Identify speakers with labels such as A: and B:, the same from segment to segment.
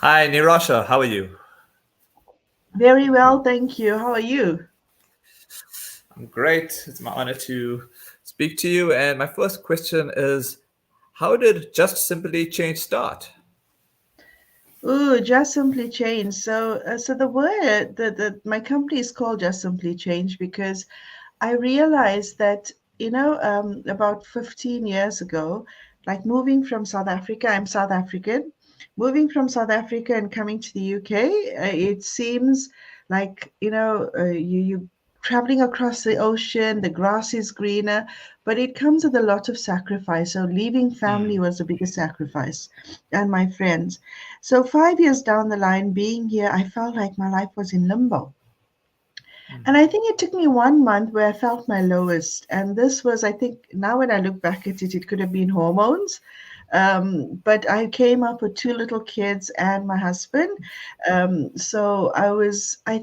A: Hi, Nirasha. How are you?
B: Very well, thank you. How are you?
A: I'm great. It's my honor to speak to you. And my first question is, how did Just Simply Change start?
B: Ooh, Just Simply Change. So the word that my company is called Just Simply Change because I realized that about 15 years ago, like moving from South Africa, I'm South African. Moving from South Africa and coming to the UK, it seems like you traveling across the ocean, the grass is greener, but it comes with a lot of sacrifice. So leaving family
A: Hmm.
B: was the biggest sacrifice, and my friends. So 5 years down the line, being here, I felt like my life was in limbo. And I think it took me 1 month where I felt my lowest. And this was, I think, now when I look back at it, it could have been hormones. But I came up with two little kids and my husband. I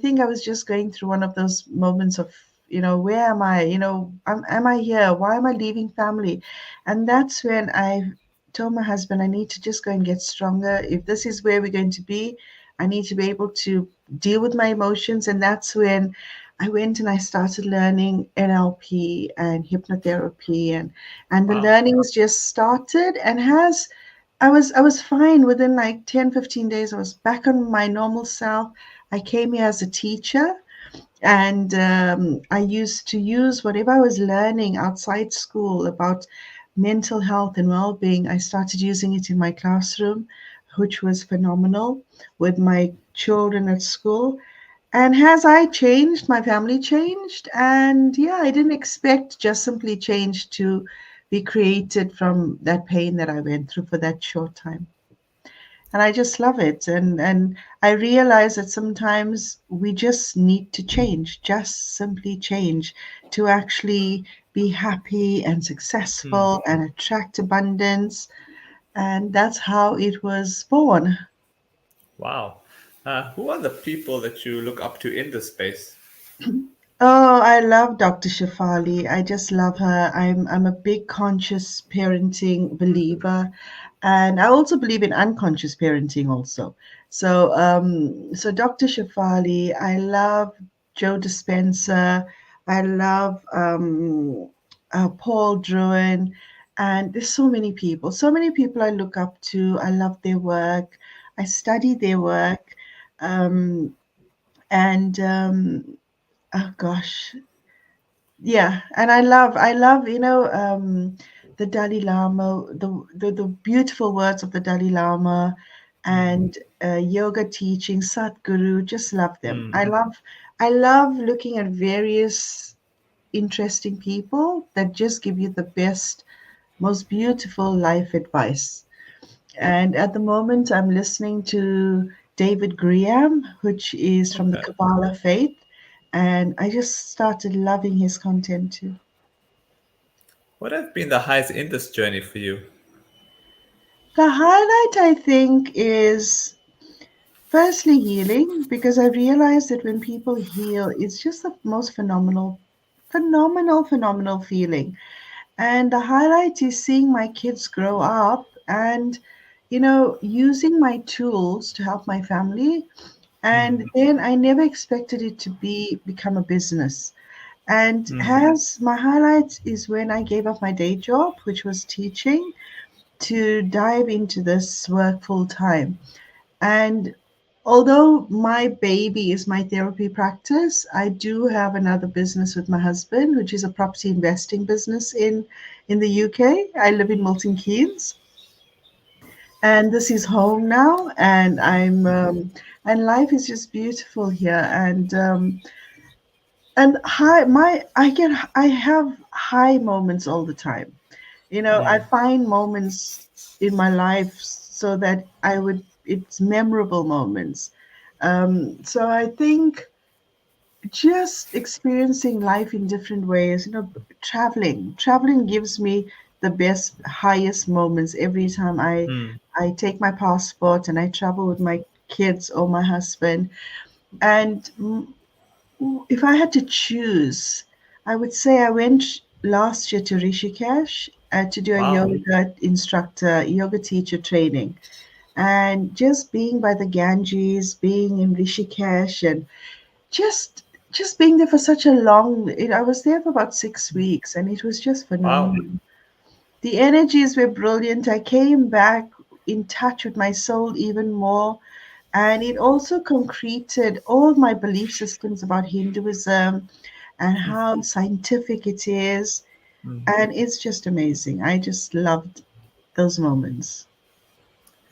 B: think I was just going through one of those moments of, where am I? Am I here? Why am I leaving family? And that's when I told my husband, I need to just go and get stronger. If this is where we're going to be, I need to be able to deal with my emotions. And that's when I went and I started learning NLP and hypnotherapy and the
A: Wow.
B: learnings just started and has I was fine within like 10, 15 days. I was back on my normal self. I came here as a teacher and I used to use whatever I was learning outside school about mental health and well-being. I started using it in my classroom, which was phenomenal with my children at school. And as I changed, my family changed. And yeah, I didn't expect Just Simply Change to be created from that pain that I went through for that short time. And I just love it. And I realize that sometimes we just need to change, just simply change to actually be happy and
A: Hmm.
B: successful and attract abundance. And that's how it was born.
A: Wow. Who are the people that you look up to in this space?
B: Oh, I love Dr. Shafali. I just love her. I'm a big conscious parenting believer, and I also believe in unconscious parenting also. So Dr. Shafali, I love Joe Dispenza. I love Paul Druin, and there's so many people I look up to. I love their work. I study their work, um, and oh gosh, yeah, and I love the Dalai Lama, the beautiful words of the Dalai Lama,
A: Hmm.
B: and yoga teaching, Satguru. Just love them.
A: Hmm.
B: I love looking at various interesting people that just give you the best, most beautiful life advice. And at the moment, I'm listening to David Graham, which is from the
A: Okay.
B: Kabbalah faith, and I just started loving his content too.
A: What have been the highs in this journey for you?
B: The highlight, I think, is firstly healing, because I realize that when people heal, it's just the most phenomenal feeling. And the highlight is seeing my kids grow up and, using my tools to help my family. And
A: Hmm.
B: then I never expected it to become a business. And
A: Hmm.
B: as my highlight is when I gave up my day job, which was teaching, to dive into this work full time. And although my baby is my therapy practice, I do have another business with my husband, which is a property investing business in the UK. I live in Milton Keynes, and this is home now, and and life is just beautiful here. And I have high moments all the time. I
A: Hmm.
B: find moments in my life so that it's memorable moments. So I think just experiencing life in different ways, traveling gives me the best, highest moments every time
A: Hmm.
B: I take my passport and I travel with my kids or my husband. And if I had to choose, I would say I went last year to Rishikesh to do a
A: Wow.
B: yoga teacher training. and just being by the Ganges, being in Rishikesh, and just just being there for such a I was there for about 6 weeks, and it was just
A: Wow.
B: phenomenal. The energies were brilliant. I came back in touch with my soul even more, and it also concreted all my belief systems about Hinduism and how scientific it is. And it's just amazing. I just loved those moments.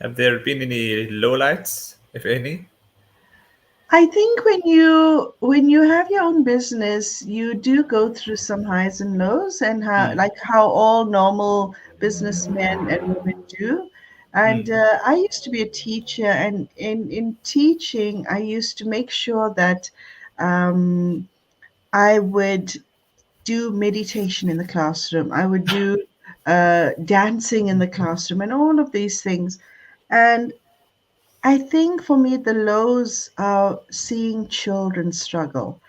A: Have there been any lowlights, if any?
B: I think when you have your own business, you do go through some highs and lows, and how all normal businessmen and women do. And I used to be a teacher, and in teaching, I used to make sure that um, I would do meditation in the classroom. I would do dancing in the classroom, and all of these things. And I think for me, the lows are seeing children struggle,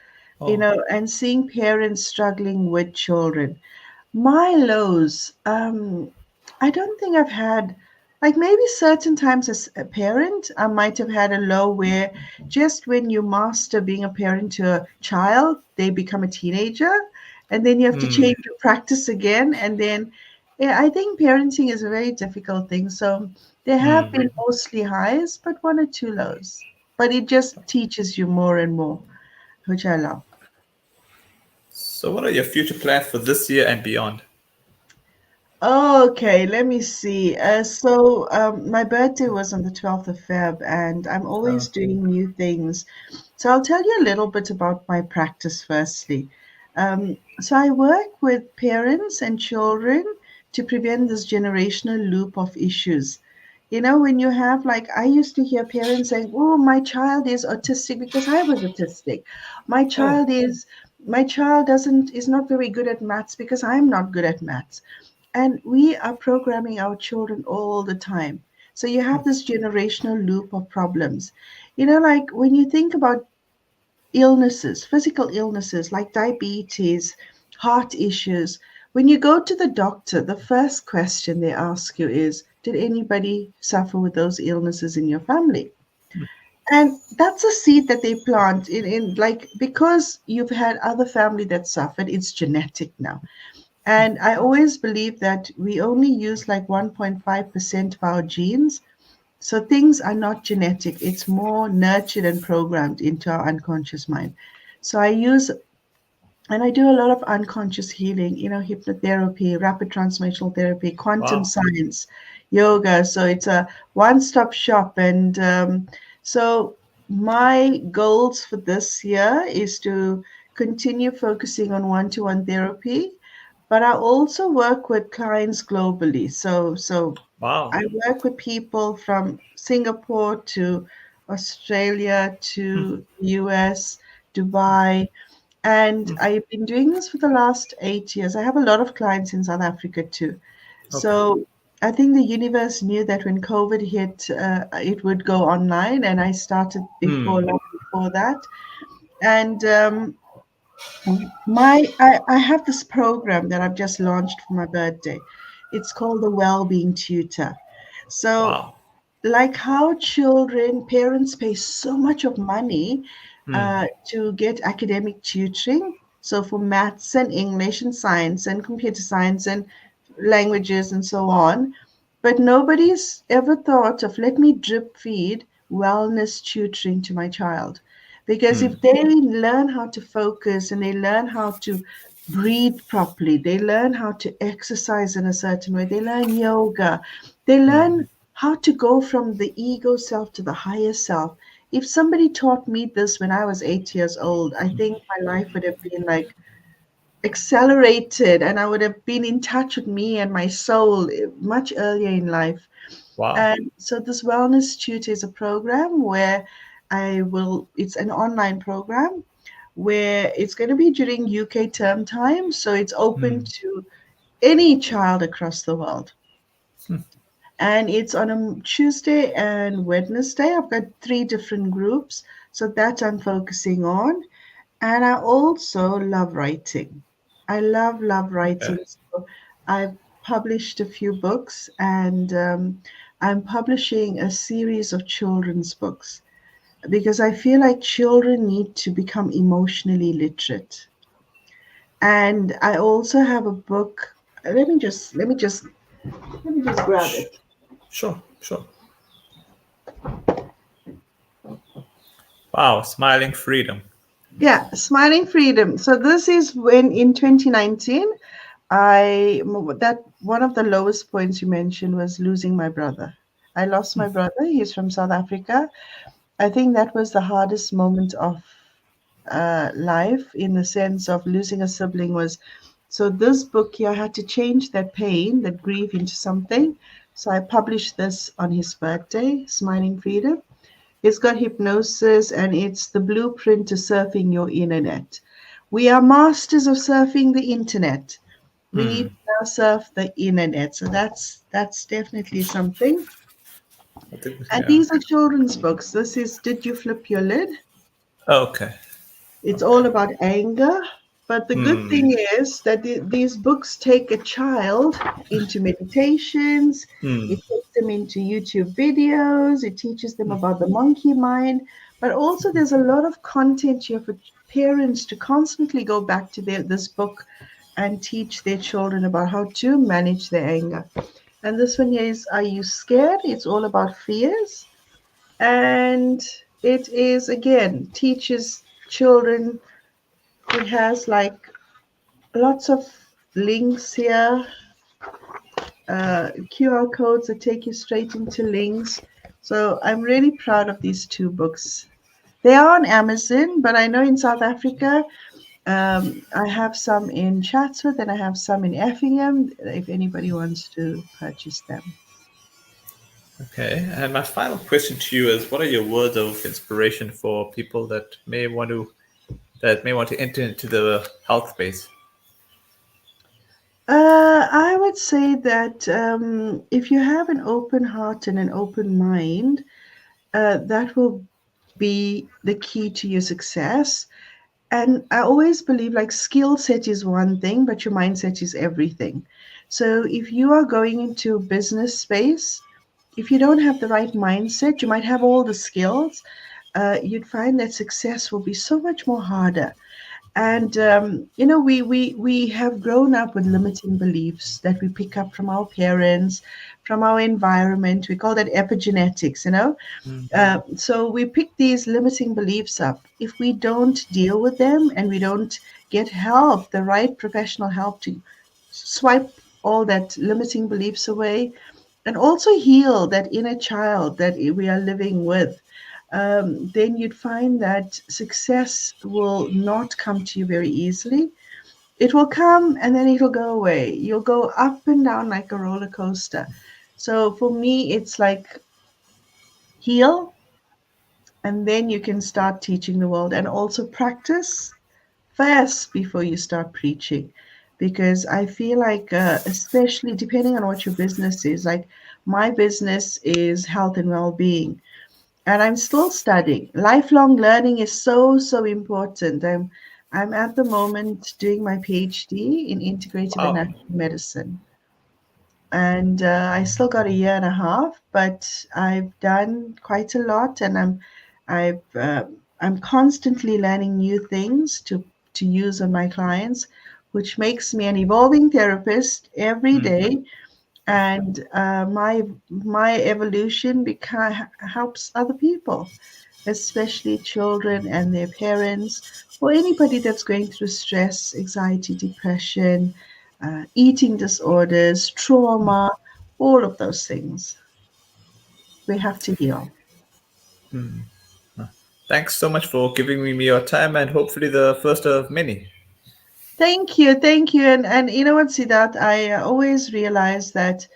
A: Oh.
B: and seeing parents struggling with children. My lows, I don't think I've had, like maybe certain times as a parent, I might have had a low where just when you master being a parent to a child, they become a teenager, and then you have to
A: Hmm.
B: change your practice again. And then, yeah, I think parenting is a very difficult thing. So there have been mostly highs, but one or two lows. But it just teaches you more and more, which I love.
A: So, what are your future plans for this year and beyond?
B: Okay, let me see. My birthday was on the 12th of Feb, and I'm
A: Uh,
B: always doing new things. So I'll tell you a little bit about my practice firstly. So I work with parents and children to prevent this generational loop of issues. When you have, like, I used to hear parents saying, "Oh, my child is autistic because I was autistic. My
A: oh.
B: child is, my child doesn't is not very good at maths because I'm not good at maths." And we are programming our children all the time. So you have this generational loop of problems. Like when you think about illnesses, physical illnesses like diabetes, heart issues, when you go to the doctor, the first question they ask you is, did anybody suffer with those illnesses in your family? And that's a seed that they plant in like, because you've had other family that suffered, it's genetic now. And I always believe that we only use like 1.5% of our genes. So things are not genetic, it's more nurtured and programmed into our unconscious mind. So I do a lot of unconscious healing, hypnotherapy, rapid transformational therapy, quantum
A: Wow.
B: science, yoga. So it's a one stop shop. And so my goals for this year is to continue focusing on one to one therapy, but I also work with clients globally. So
A: Wow.
B: I work with people from Singapore to Australia to US, Dubai, and I've been doing this for the last 8 years. I have a lot of clients in South Africa too.
A: Okay.
B: So I think the universe knew that when COVID hit, it would go online, and I started before, long before that. And I have this program that I've just launched for my birthday. It's called the Wellbeing Tutor. So,
A: Wow.
B: like how parents pay so much of money to get academic tutoring. So for maths and English and science and computer science and languages and so on. But nobody's ever thought of, let me drip feed wellness tutoring to my child. Because if they learn how to focus and they learn how to breathe properly, they learn how to exercise in a certain way, they learn yoga, they learn how to go from the ego self to the higher self. If somebody taught me this when I was 8 years old, I think my life would have been like accelerated, and I would have been in touch with me and my soul much earlier in life.
A: Wow.
B: And so this wellness tutor is a program where it's an online program where it's going to be during UK term time. So it's open to any child across the world. And it's on a Tuesday and Wednesday. I've got three different groups. So that I'm focusing on. And I also love writing. I love
A: Okay.
B: writing. So I've published a few books, and I'm publishing a series of children's books because I feel like children need to become emotionally literate. And I also have a book. Let me just grab
A: Sh-
B: it.
A: Sure, sure. Wow, smiling freedom.
B: Yeah, Smiling Freedom. So this is when in 2019, I that one of the lowest points you mentioned was losing my brother. I lost my brother. He's from South Africa. I think that was the hardest moment of life in the sense of losing a sibling was. So this book here, I had to change that pain, that grief into something. So I published this on his birthday, Smiling Freedom. It's got hypnosis and it's the blueprint to surfing your internet. We are masters of surfing the internet. We need to now surf the internet. So that's definitely something.
A: I think,
B: And
A: yeah.
B: these are children's books. This is Did You Flip Your Lid?
A: Okay.
B: It's
A: Okay.
B: all about anger. But the good thing is that these books take a child into meditations, it takes them into YouTube videos, it teaches them about the monkey mind. But also, there's a lot of content here for parents to constantly go back to this book and teach their children about how to manage their anger. And this one here is Are You Scared? It's all about fears. And it is, again, teaches children. It has like lots of links here, QR codes that take you straight into links. So I'm really proud of these two books. They are on Amazon, but I know in South Africa, I have some in Chatsworth and I have some in Effingham if anybody wants to purchase them.
A: Okay. And my final question to you is: what are your words of inspiration for people that may want to enter into the health space?
B: I would say that if you have an open heart and an open mind, that will be the key to your success. And I always believe like skill set is one thing, but your mindset is everything. So if you are going into business space, if you don't have the right mindset, you might have all the skills. You'd find that success will be so much more harder. And we have grown up with limiting beliefs that we pick up from our parents, from our environment. We call that epigenetics. So we pick these limiting beliefs up. If we don't deal with them and we don't get help, the right professional help to swipe all that limiting beliefs away, and also heal that inner child that we are living with, then you'd find that success will not come to you very easily. It will come and then it'll go away. You'll go up and down like a roller coaster. So for me, it's like heal, and then you can start teaching the world, and also practice first before you start preaching. Because I feel like, especially depending on what your business is, like my business is health and well being and I'm still studying. Lifelong learning is so, so important. I'm at the moment doing my PhD in integrative and
A: Wow.
B: natural medicine, and I still got a year and a half, but I've done quite a lot, and I'm constantly learning new things to use on my clients, which makes me an evolving therapist every day, and my evolution helps other people, especially children and their parents, or anybody that's going through stress, anxiety, depression, eating disorders, trauma, all of those things. We have to heal.
A: Thanks so much for giving me your time and hopefully the first of many.
B: Thank you, and you know what, Siddharth, I always realize that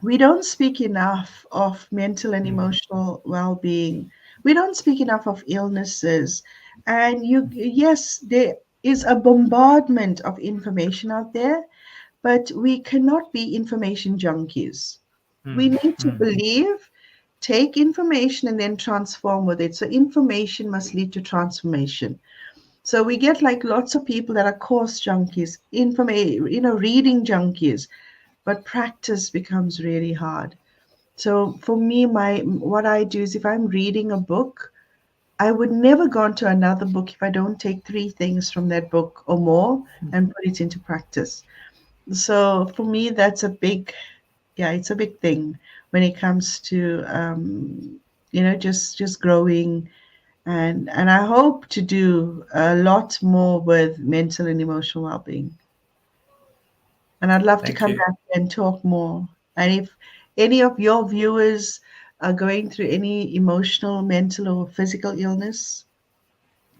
B: we don't speak enough of mental and emotional well-being. We don't speak enough of illnesses. And yes, there is a bombardment of information out there, but we cannot be information junkies. We need to believe, take information, and then transform with it. So information must lead to transformation. So we get like lots of people that are course junkies, reading junkies, but practice becomes really hard. So for me, what I do is if I'm reading a book, I would never go on to another book if I don't take three things from that book or more and put it into practice. So for me, that's a big, yeah, it's a big thing when it comes to just growing, and I hope to do a lot more with mental and emotional well-being. And I'd love to
A: Thank
B: come
A: you.
B: back and talk more. And if any of your viewers are going through any emotional, mental, or physical illness,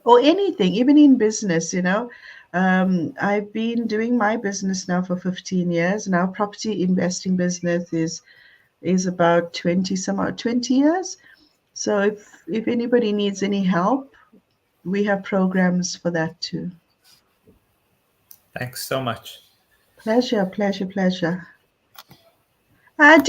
B: or anything, even in business, I've been doing my business now for 15 years, and our property investing business is about 20 years. So if anybody needs any help, we have programs for that too.
A: Thanks so much.
B: Pleasure, pleasure, pleasure. Do